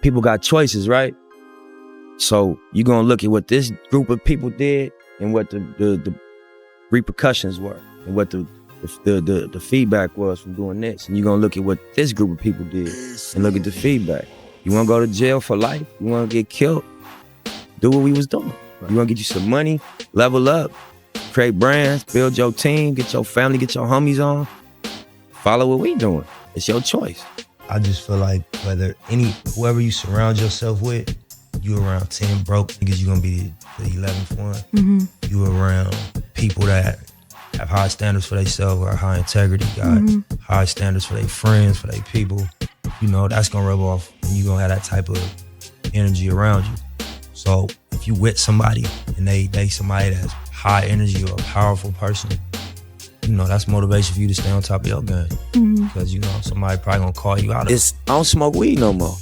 people got choices, right? So you're gonna look at what this group of people did and what the repercussions were and what the feedback was from doing this. And you're gonna look at what this group of people did and look at the feedback. You wanna go to jail for life? You wanna get killed? Do what we was doing. You wanna get you some money, level up, create brands, build your team, get your family, get your homies on. Follow what we doing. It's your choice. I just feel like whoever you surround yourself with, you around 10 broke niggas, you gonna be the 11th one. Mm-hmm. You around people that have high standards for themselves or high integrity, got high standards for their friends, for their people. You know, that's gonna rub off and you gonna have that type of energy around you. So if you with somebody and they somebody that's high energy or a powerful person, you know, that's motivation for you to stay on top of your game. Because, you know, somebody probably gonna call you out. I don't smoke weed no more.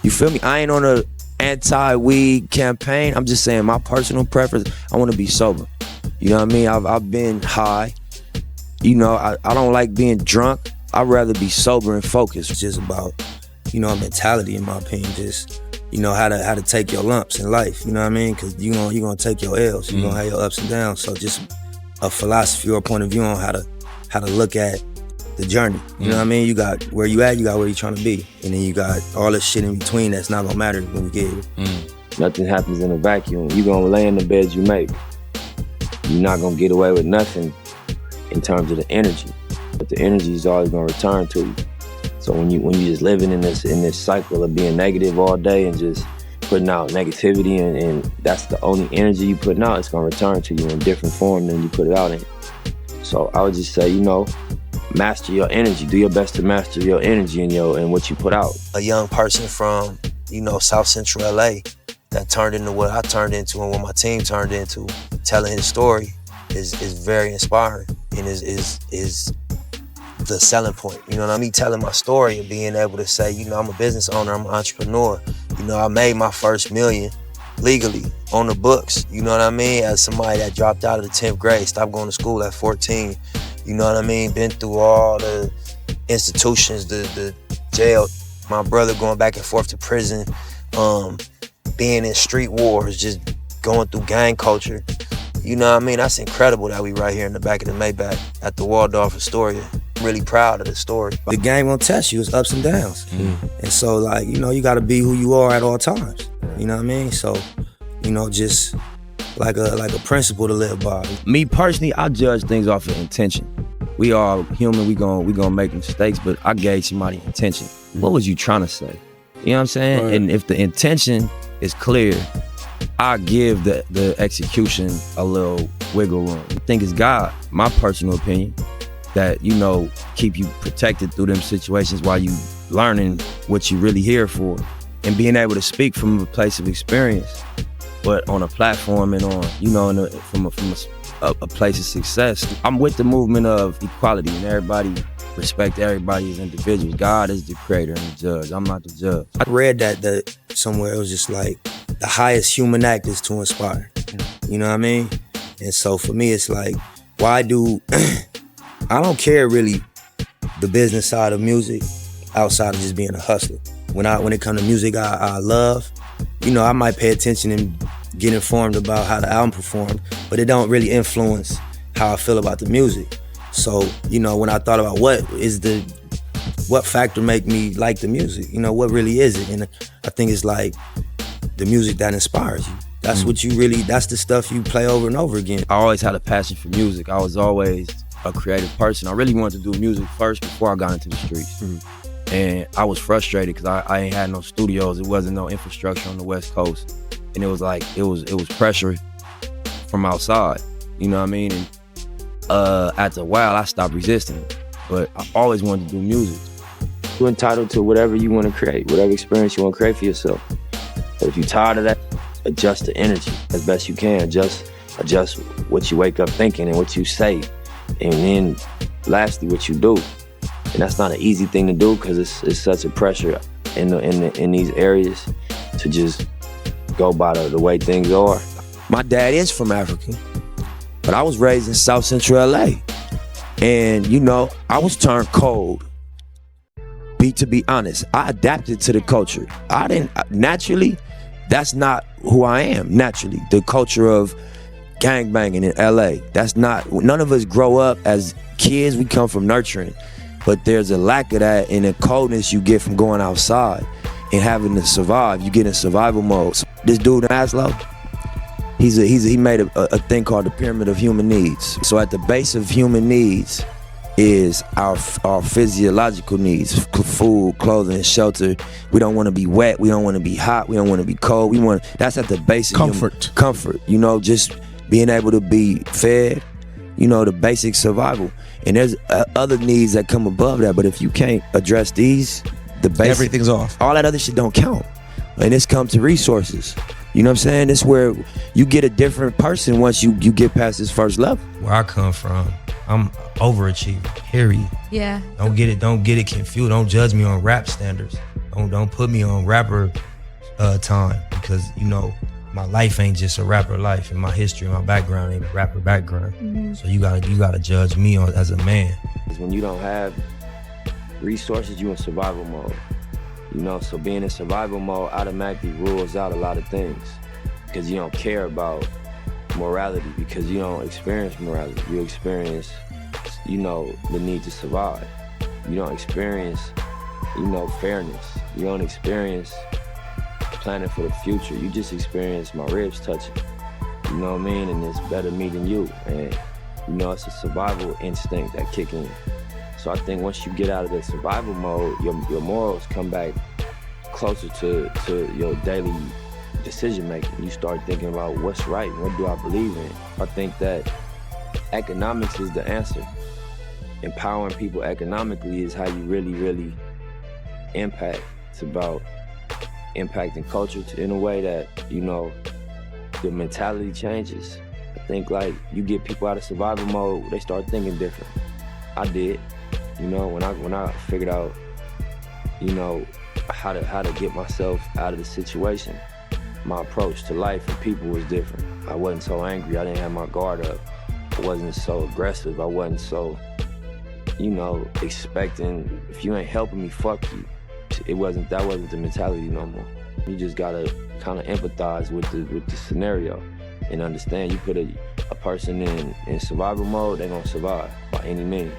You feel me? I ain't on a anti-weed campaign. I'm just saying my personal preference, I want to be sober. You know what I mean? I've been high. You know, I don't like being drunk. I'd rather be sober and focused. It's just about, you know, a mentality, in my opinion. Just, you know, how to take your lumps in life. You know what I mean? Because you're gonna take your L's. You're gonna have your ups and downs. So just a philosophy or a point of view on how to look at the journey. You know what I mean? You got where you at, you got where you're trying to be. And then you got all this shit in between that's not gonna matter when you get here. Nothing happens in a vacuum. You're gonna lay in the bed you make. You're not gonna get away with nothing in terms of the energy. But the energy is always gonna return to you. So when you just living in this cycle of being negative all day and just putting out negativity and that's the only energy you putting out, it's gonna return to you in different form than you put it out in. So I would just say, you know, master your energy. Do your best to master your energy and what you put out. A young person from, you know, South Central LA that turned into what I turned into and what my team turned into, telling his story is very inspiring and is the selling point. You know what I mean? Telling my story and being able to say, you know, I'm a business owner, I'm an entrepreneur. You know, I made my first $1 million legally on the books. You know what I mean? As somebody that dropped out of the 10th grade, stopped going to school at 14. You know what I mean? Been through all the institutions, the jail. My brother going back and forth to prison, being in street wars, just going through gang culture. You know what I mean? That's incredible that we right here in the back of the Maybach at the Waldorf Astoria. I'm really proud of the story. The game won't test you, it's ups and downs. And so, like, you know, you gotta be who you are at all times. You know what I mean? So, you know, just like a principle to live by. Me personally, I judge things off of intention. We are human, we gonna make mistakes, but I gauge somebody's intention. What was you trying to say? You know what I'm saying? Right. And if the intention is clear, I give the execution a little wiggle room. I think it's God, my personal opinion, that, you know, keep you protected through them situations while you learning what you really here for and being able to speak from a place of experience, but on a platform and on, you know, from a place of success. I'm with the movement of equality and everybody respect everybody as individuals. God is the creator and the judge. I'm not the judge. I read that somewhere. It was just like the highest human act is to inspire. You know what I mean? And so for me, it's like, why do I don't care really the business side of music outside of just being a hustler. When it comes to music I love, you know, I might pay attention and get informed about how the album performed, but it don't really influence how I feel about the music. So, you know, when I thought about what factor make me like the music, you know, what really is it? And I think it's like the music that inspires you. That's what you really, that's the stuff you play over and over again. I always had a passion for music. I was always a creative person. I really wanted to do music first before I got into the streets. And I was frustrated because I ain't had no studios. It wasn't no infrastructure on the West Coast. And it was like, it was pressure from outside, you know what I mean? And after a while, I stopped resisting it. But I always wanted to do music. You're entitled to whatever you want to create, whatever experience you want to create for yourself. But if you're tired of that, adjust the energy as best you can. Adjust what you wake up thinking and what you say. And then lastly, what you do. And that's not an easy thing to do because it's such a pressure in these areas to just go by the way things are. My dad is from Africa, but I was raised in South Central LA. And, you know, I was turned cold to be honest, I adapted to the culture. I didn't naturally. That's not who I am naturally. The culture of gangbanging in LA. That's not. None of us grow up as kids. We come from nurturing, but there's a lack of that in the coldness you get from going outside and having to survive. You get in survival mode. So this dude Maslow, he made a thing called the pyramid of human needs. So at the base of human needs is our physiological needs: food, clothing, shelter. We don't want to be wet. We don't want to be hot. We don't want to be cold. That's at the base of comfort. You know, just being able to be fed. You know, the basic survival. And there's other needs that come above that. But if you can't address these, the basic, everything's off. All that other shit don't count. And this comes to resources. You know what I'm saying? It's where you get a different person once you get past this first level. Where I come from, I'm overachiever, period. Yeah. Don't get it confused. Don't judge me on rap standards. Don't put me on rapper time, because you know my life ain't just a rapper life, and my history, my background ain't a rapper background. Mm-hmm. So you gotta judge me as a man. When you don't have resources, you in survival mode. You know, so being in survival mode automatically rules out a lot of things, because you don't care about morality, because you don't experience morality. You experience, you know, the need to survive. You don't experience, you know, fairness. You don't experience planning for the future. You just experience my ribs touching. You know what I mean? And it's better me than you. And you know, it's a survival instinct that kick in. So I think once you get out of the survival mode, your morals come back closer to your daily decision making. You start thinking about what's right, what do I believe in. I think that economics is the answer. Empowering people economically is how you really, really impact. It's about impacting culture in a way that, you know, the mentality changes. I think like you get people out of survival mode, they start thinking different. I did. You know, when I figured out, you know, how to get myself out of the situation, my approach to life and people was different. I wasn't so angry. I didn't have my guard up. I wasn't so aggressive. I wasn't so, you know, expecting, if you ain't helping me, fuck you. That wasn't the mentality no more. You just gotta kind of empathize with the scenario and understand. You put a person in survival mode, they're gonna survive by any means.